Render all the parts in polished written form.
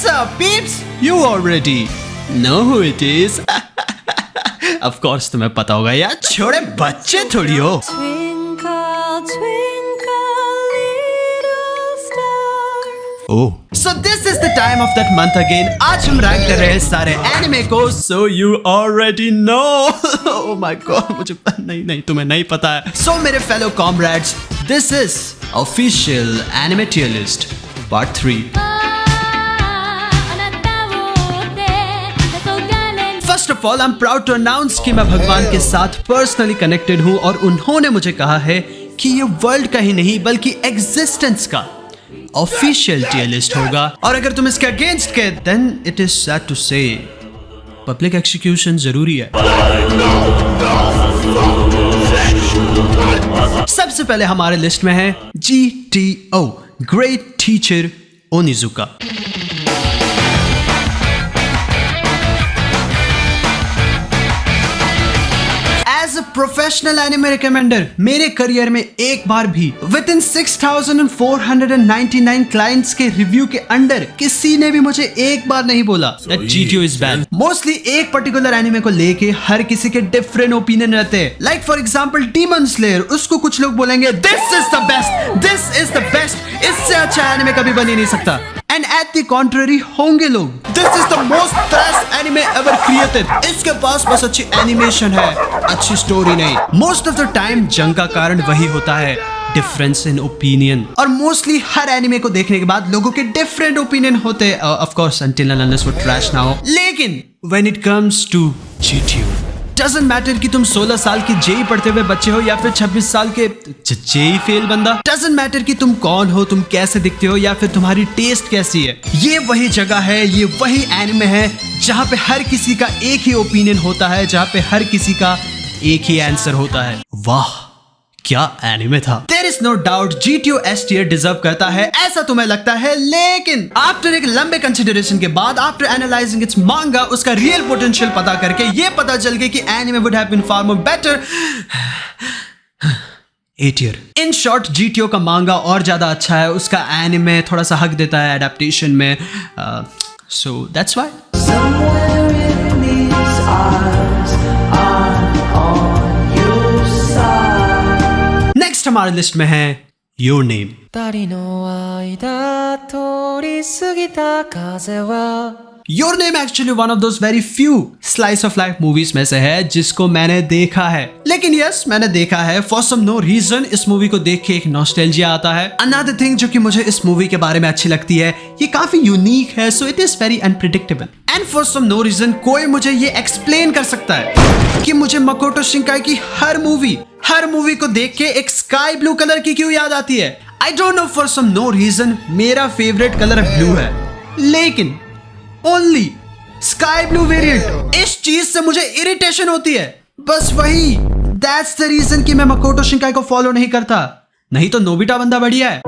What's up, peeps? You already know who it is. Of course तुम्हें पता होगा यार, छोड़े बच्चे थोड़ी हो। Twinkle, twinkle, little star. Oh. So this is the time of that month again. आज हम रैंक कर रहे हैं सारे एनिमे को, so you already know. Oh my god, मुझे नहीं तुम्हें नहीं पता है। So मेरे fellow comrades, this is official anime tier list part 3. First of all, I'm proud to announce कि मैं भगवान के साथ पर्सनली कनेक्टेड हूँ और उन्होंने मुझे कहा है कि ये वर्ल्ड का ही नहीं बल्कि एग्जिस्टेंस का ऑफिशियल टियर लिस्ट होगा। और अगर तुम इसके अगेंस्ट के, then it is sad to say public execution जरूरी है। सबसे पहले हमारे लिस्ट में है GTO, great teacher Onizuka. Professional anime recommender, मेरे करियर में एक बार भी विद इन 6499 क्लाइंट्स के रिव्यू के अंडर किसी ने भी मुझे एक बार नहीं बोला that GTO is bad. Mostly एक पर्टिकुलर एनिमे को लेके हर किसी के डिफरेंट ओपिनियन रहते हैं। Like for example demon slayer, उसको कुछ लोग बोलेंगे this is the best, this is the best, इससे अच्छा एनिमे कभी बन ही नहीं सकता। एंड एट द कॉन्ट्ररी होंगे लोग this is the most trash anime ever created, इसके पास बस अच्छी एनिमेशन है, अच्छी स्टोरी नहीं। मोस्ट ऑफ द टाइम जंग का कारण वही होता है, डिफरेंस इन ओपिनियन। और मोस्टली हर एनिमे को देखने के बाद लोगों के डिफरेंट ओपिनियन होते हैं, of course until and unless वो ट्रैश ना हो। लेकिन when it comes to GTO, doesn't matter कि तुम 16 साल के जेई पढ़ते हुए बच्चे हो या फिर 26 साल के जेई फेल बंदा। डजंट मैटर कि तुम कौन हो, तुम कैसे दिखते हो या फिर तुम्हारी टेस्ट कैसी है। ये वही जगह है, ये वही एनिमे है जहाँ पे हर किसी का एक ही ओपिनियन होता है, जहाँ पे हर किसी का एक ही आंसर होता है। वाह क्या एनिमे था। There is no doubt GTO S tier deserve करता है, ऐसा तुम्हें लगता है। लेकिन आफ्टर एक लंबे कंसिडरेशन के बाद, आफ्टर एनालाइजिंग इट्स मांगा, उसका रियल पोटेंशियल पता करके ये पता चल गया कि anime would have been far more better. A tier। In short GTO का मांगा और ज्यादा अच्छा है, उसका एनिमे थोड़ा सा हक देता है एडेप्टेशन में, so that's why। Somewhere in these eyes, I'm on your side. Next हमारे लिस्ट में है your name. 二人の間通り過ぎた風は your name actually one of those very few slice of life movies में से है जिसको मैंने देखा है। लेकिन यस, मैंने देखा है फॉर सम नो रीजन। इस मूवी को देख के एक नॉस्टैल्जिया आता है। अनदर थिंग जो कि मुझे इस मूवी के बारे में अच्छी लगती है, ये काफी यूनिक है, so it is very unpredictable. And for some no reason कोई मुझे ये एक्सप्लेन कर सकता है कि मुझे मकोटो शिंकाई की हर मूवी को देख के एक स्काई ब्लू कलर की क्यों याद आती है। I don't know, for some no reason मेरा फेवरेट कलर ब्लू है, लेकिन ओनली स्काई ब्लू वेरिएंट। इस चीज से मुझे इरिटेशन होती है, बस वही। दैट्स द रीजन कि मैं मकोटो शिंकाई को फॉलो नहीं करता, नहीं तो नोबिटा बंदा बढ़िया है।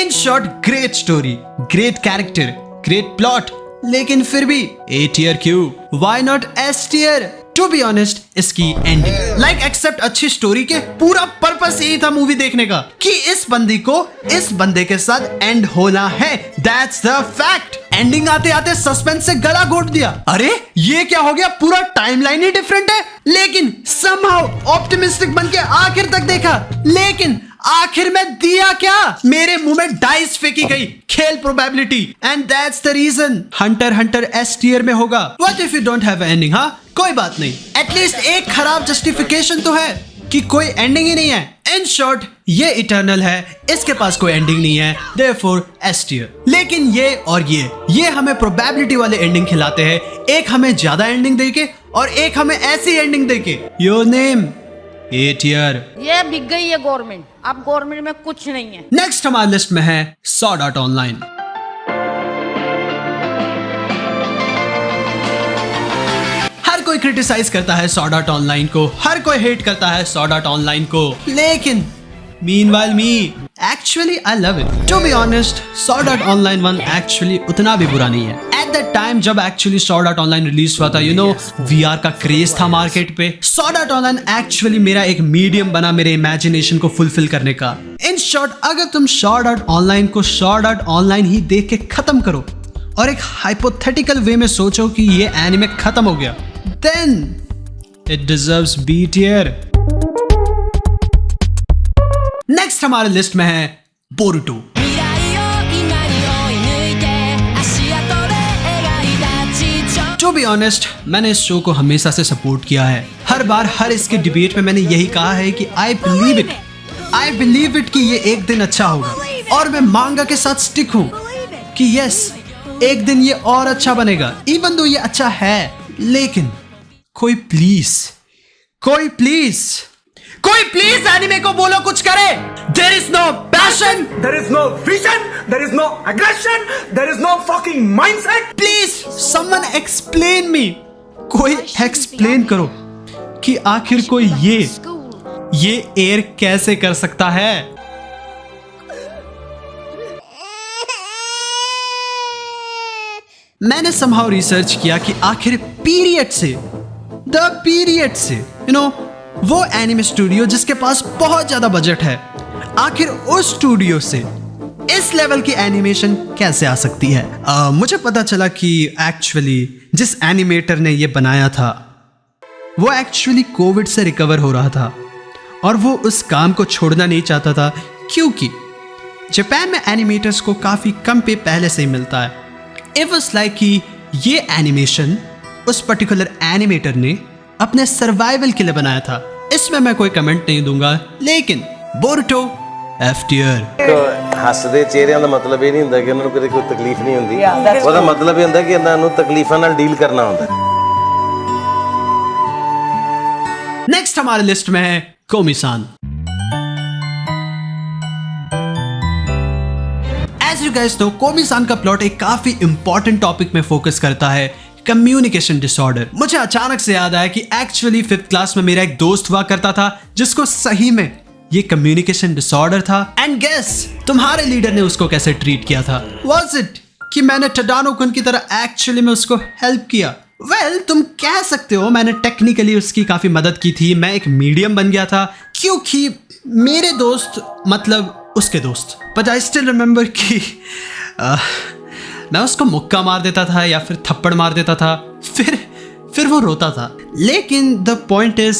In short, great story, great character, great plot, लेकिन फिर भी A tier क्यों? Why not S tier? To be honest, इसकी एंडिंग लाइक एक्सेप्ट अच्छी स्टोरी के पूरा पर्पस यही था मूवी देखने का कि इस बंदी को इस बंदे के साथ एंड होना है। That's the fact. एंडिंग आते आते सस्पेंस से गला घोट दिया। अरे ये क्या हो गया, पूरा टाइमलाइन ही डिफरेंट है। लेकिन समहाउ ऑप्टिमिस्टिक बन के आखिर तक देखा, लेकिन आखिर में दिया क्या, मेरे मुंह में डाइस फेंकी गई, खेल probability. And that's the reason hunter S tier में होगा। What if you don't have ending? हाँ, कोई बात नहीं, एटलीस्ट एक खराब जस्टिफिकेशन तो है कि कोई एंडिंग ही नहीं है। इन शॉर्ट, ये इटर्नल है, इसके पास कोई एंडिंग नहीं है, देयरफॉर S tier। लेकिन ये और ये हमें प्रोबेबिलिटी वाले एंडिंग खिलाते हैं, एक हमें ज्यादा एंडिंग देके और एक हमें ऐसी एंडिंग देके। Your name A tier। ये बिक गई है गवर्नमेंट, अब गवर्नमेंट में कुछ नहीं है। नेक्स्ट हमारे लिस्ट में है Sword Art Online। हर कोई क्रिटिसाइज करता है Sword Art Online को, हर कोई हेट करता है Sword Art Online को, लेकिन meanwhile me, actually I love it। To be honest, Sword Art Online 1 actually उतना भी बुरा नहीं है। At दैट टाइम जब actually sword art online release हुआ था, यू नो, VR का क्रेज था मार्केट पे। सॉर्ड आर्ट ऑनलाइन एक्चुअली मेरा एक मीडियम बना मेरे इमेजिनेशन को फुलफिल करने का। इन शॉर्ट, अगर तुम सॉर्ड आर्ट ऑनलाइन को सॉर्ड आर्ट ऑनलाइन ही देख के खत्म करो और एक हाइपोथेटिकल वे में सोचो कि ये एनिमे खत्म हो गया, then it deserves be tier. Next हमारे लिस्ट में है बोरुटो। टू बी ऑनेस्ट, मैंने इस शो को हमेशा से सपोर्ट किया है। हर बार हर इसके डिबेट में मैंने यही कहा है कि आई बिलीव इट कि ये एक दिन अच्छा होगा, और मैं मांगा के साथ स्टिक हूं कि यस, एक दिन ये और अच्छा बनेगा। इवन दो ये अच्छा है, लेकिन कोई प्लीज एनिमे को बोलो कुछ करे। There is no passion, There is no vision, there is no aggression, there is no fucking mindset. please someone explain me। कोई एक्सप्लेन करो कि आखिर कोई ये एयर कैसे कर सकता है। मैंने somehow रिसर्च किया कि आखिर पीरियड से यू नो, वो एनिमे स्टूडियो जिसके पास बहुत ज्यादा बजट है, आखिर उस स्टूडियो से इस लेवल की एनिमेशन कैसे आ सकती है। मुझे पता चला कि एक्चुअली जिस एनिमेटर ने ये बनाया था वो एक्चुअली कोविड से रिकवर हो रहा था और वो उस काम को छोड़ना नहीं चाहता था, क्योंकि जापान में एनिमेटर्स को काफ़ी कम पे पहले से ही मिलता है। इट वाज लाइक कि ये एनिमेशन उस पर्टिकुलर एनिमेटर ने अपने सर्वाइवल के लिए बनाया था। इसमें मैं कोई कमेंट नहीं दूंगा, लेकिन बोरुटो F tier। ਹੱਸਦੇ ਚਿਹਰਿਆਂ ਦਾ ਮਤਲਬ ਇਹ ਨਹੀਂ ਹੁੰਦਾ ਕਿ ਉਹਨਾਂ ਨੂੰ ਕਦੇ ਕੋਈ ਤਕਲੀਫ ਨਹੀਂ ਹੁੰਦੀ। ਉਹਦਾ ਮਤਲਬ ਇਹ ਹੁੰਦਾ ਕਿ ਇਹਨਾਂ ਨੂੰ ਤਕਲੀਫਾਂ ਨਾਲ ਡੀਲ ਕਰਨਾ ਹੁੰਦਾ। नेक्स्ट हमारे लिस्ट में है कोमी-सान। एज यू गाइस नो, कोमी-सान का प्लॉट एक काफी इंपॉर्टेंट टॉपिक में फोकस करता है, कम्युनिकेशन डिसऑर्डर। मुझे अचानक से याद आया कि एक्चुअली 5th क्लास में मेरा एक दोस्त हुआ करता था जिसको सही में ये कम्युनिकेशन डिसऑर्डर था। एंड गेस तुम्हारे लीडर ने उसको कैसे ट्रीट किया था? वाज इट कि मैंने टडानो-कुन की तरह एक्चुअली में उसको हेल्प किया? वेल, तुम कह सकते हो मैंने टेक्निकली उसकी काफी मदद की थी। मैं एक मीडियम बन गया था, क्योंकि मेरे दोस्त मतलब उसके दोस्त। बट आई स्टिल रिमेंबर कि मैं उसको मुक्का मार देता था या फिर थप्पड़ मार देता था, फिर वो रोता था। लेकिन द पॉइंट इज,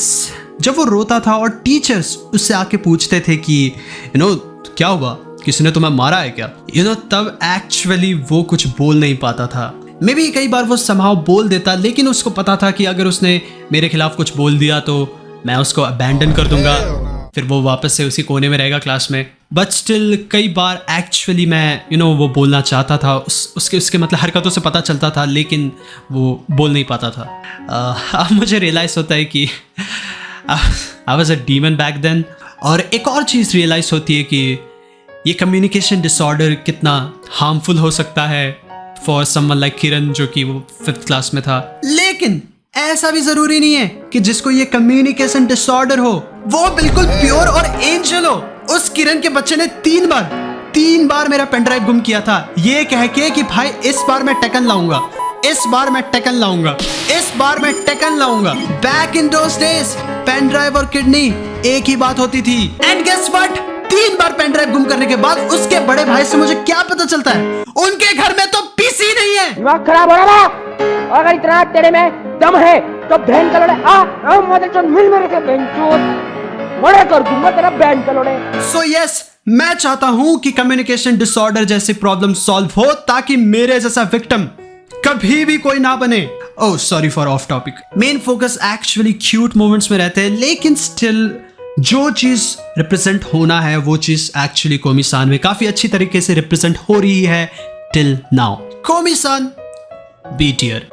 जब वो रोता था और टीचर्स उससे आके पूछते थे कि यू नो क्या हुआ, किसी ने तुम्हें मारा है क्या, यू नो, तब एक्चुअली वो कुछ बोल नहीं पाता था। मे बी कई बार वो somehow बोल देता, लेकिन उसको पता था कि अगर उसने मेरे खिलाफ कुछ बोल दिया तो मैं उसको अबैंडन कर दूंगा, फिर वो वापस से उसी कोने में रहेगा क्लास में। बट स्टिल कई बार एक्चुअली मैं यू नो वो बोलना चाहता था, उसके मतलब हरकतों से पता चलता था, लेकिन वो बोल नहीं पाता था। अब मुझे रियलाइज़ होता है कि I was a demon back then. और एक और चीज़ रियलाइज़ होती है कि ये कम्युनिकेशन डिसऑर्डर कितना हार्मफुल हो सकता है फॉर समवन लाइक किरण, जो कि वो 5th क्लास में था। लेकिन ऐसा भी जरूरी नहीं है कि जिसको ये कम्युनिकेशन डिसऑर्डर हो वो बिल्कुल प्योर और एंजल हो। उस किरण के बच्चे ने 3 बार मेरा पेन ड्राइव गुम किया था, ये कह के कि भाई इस बार मैं टेकन लाऊंगा, इस बार मैं टेकन लाऊंगा, इस बार मैं टेकन लाऊंगा। Back in those days pen drive और किडनी एक ही बात होती थी। एंड गेस व्हाट, 3 बार पेन ड्राइव गुम करने के बाद उसके बड़े भाई से मुझे क्या पता चलता है, उनके घर में तो पीसी नहीं है। दिमाग खराब हो रहा है। अगर इतना तेरे में दम है तो बहन का लोड़े आ मदरचोद मिल मेरे से बहनचोद बड़ा कर दूंगा तेरा बहन का लोड़े। सो यस, मैं चाहता हूं कि कम्युनिकेशन डिसऑर्डर जैसी प्रॉब्लम सॉल्व हो, ताकि मेरे जैसा विक्टिम कभी भी कोई ना बने। Oh sorry for of topic. Main focus actually cute moments में रहते हैं, लेकिन स्टिल जो चीज रिप्रेजेंट होना है वो चीज एक्चुअली कोमी-सान में काफी अच्छी तरीके से रिप्रेजेंट हो रही है till now. Komi-san B tier.